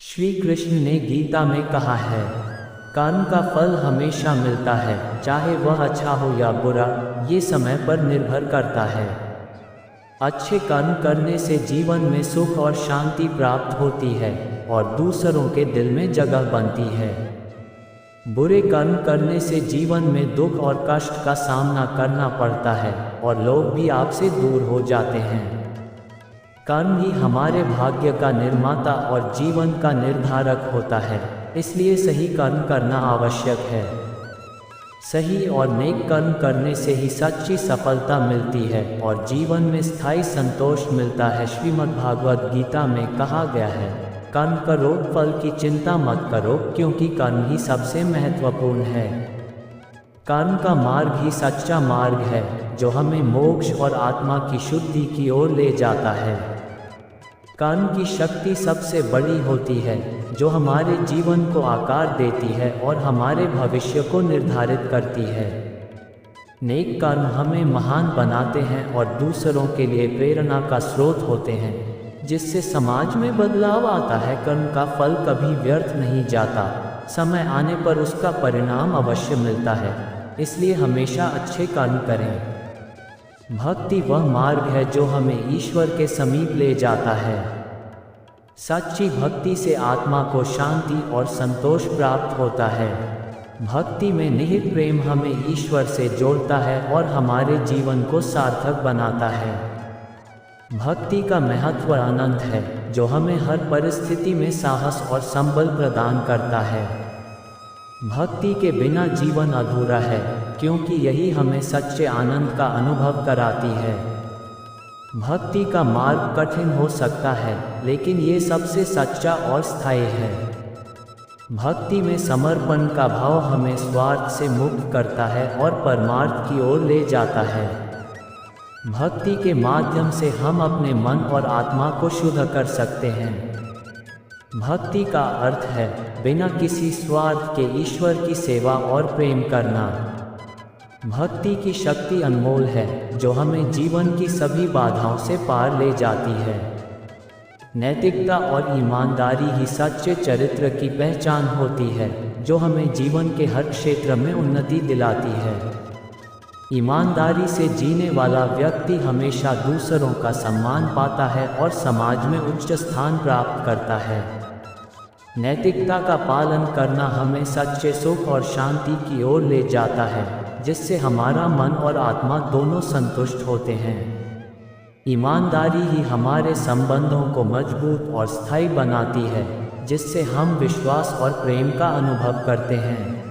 श्री कृष्ण ने गीता में कहा है, कर्म का फल हमेशा मिलता है, चाहे वह अच्छा हो या बुरा, ये समय पर निर्भर करता है। अच्छे कर्म करने से जीवन में सुख और शांति प्राप्त होती है और दूसरों के दिल में जगह बनती है। बुरे कर्म करने से जीवन में दुख और कष्ट का सामना करना पड़ता है और लोग भी आपसे दूर हो जाते हैं। कर्म ही हमारे भाग्य का निर्माता और जीवन का निर्धारक होता है, इसलिए सही कर्म करना आवश्यक है। सही और नेक कर्म करने से ही सच्ची सफलता मिलती है और जीवन में स्थायी संतोष मिलता है। श्रीमद्भागवत गीता में कहा गया है, कर्म करो, फल की चिंता मत करो, क्योंकि कर्म ही सबसे महत्वपूर्ण है। कर्म का मार्ग ही सच्चा मार्ग है, जो हमें मोक्ष और आत्मा की शुद्धि की ओर ले जाता है। कर्म की शक्ति सबसे बड़ी होती है, जो हमारे जीवन को आकार देती है और हमारे भविष्य को निर्धारित करती है। नेक कर्म हमें महान बनाते हैं और दूसरों के लिए प्रेरणा का स्रोत होते हैं, जिससे समाज में बदलाव आता है। कर्म का फल कभी व्यर्थ नहीं जाता, समय आने पर उसका परिणाम अवश्य मिलता है, इसलिए हमेशा अच्छे कर्म करें। भक्ति वह मार्ग है जो हमें ईश्वर के समीप ले जाता है। सच्ची भक्ति से आत्मा को शांति और संतोष प्राप्त होता है। भक्ति में निहित प्रेम हमें ईश्वर से जोड़ता है और हमारे जीवन को सार्थक बनाता है। भक्ति का महत्व अनंत है, जो हमें हर परिस्थिति में साहस और संबल प्रदान करता है। भक्ति के बिना जीवन अधूरा है, क्योंकि यही हमें सच्चे आनंद का अनुभव कराती है। भक्ति का मार्ग कठिन हो सकता है, लेकिन ये सबसे सच्चा और स्थायी है। भक्ति में समर्पण का भाव हमें स्वार्थ से मुक्त करता है और परमार्थ की ओर ले जाता है। भक्ति के माध्यम से हम अपने मन और आत्मा को शुद्ध कर सकते हैं। भक्ति का अर्थ है बिना किसी स्वार्थ के ईश्वर की सेवा और प्रेम करना। भक्ति की शक्ति अनमोल है, जो हमें जीवन की सभी बाधाओं से पार ले जाती है। नैतिकता और ईमानदारी ही सच्चे चरित्र की पहचान होती है, जो हमें जीवन के हर क्षेत्र में उन्नति दिलाती है। ईमानदारी से जीने वाला व्यक्ति हमेशा दूसरों का सम्मान पाता है और समाज में उच्च स्थान प्राप्त करता है। नैतिकता का पालन करना हमें सच्चे सुख और शांति की ओर ले जाता है, जिससे हमारा मन और आत्मा दोनों संतुष्ट होते हैं। ईमानदारी ही हमारे संबंधों को मजबूत और स्थायी बनाती है, जिससे हम विश्वास और प्रेम का अनुभव करते हैं।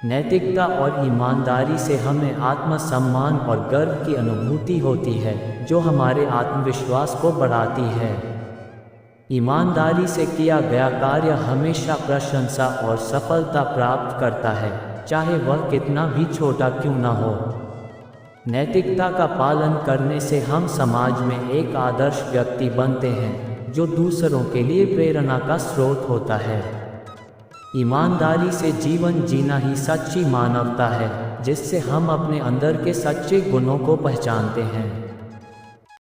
नैतिकता और ईमानदारी से हमें आत्मसम्मान और गर्व की अनुभूति होती है, जो हमारे आत्मविश्वास को बढ़ाती है। ईमानदारी से किया गया कार्य हमेशा प्रशंसा और सफलता प्राप्त करता है, चाहे वह कितना भी छोटा क्यों न हो। नैतिकता का पालन करने से हम समाज में एक आदर्श व्यक्ति बनते हैं, जो दूसरों के लिए प्रेरणा का स्रोत होता है। ईमानदारी से जीवन जीना ही सच्ची मानवता है, जिससे हम अपने अंदर के सच्चे गुणों को पहचानते हैं।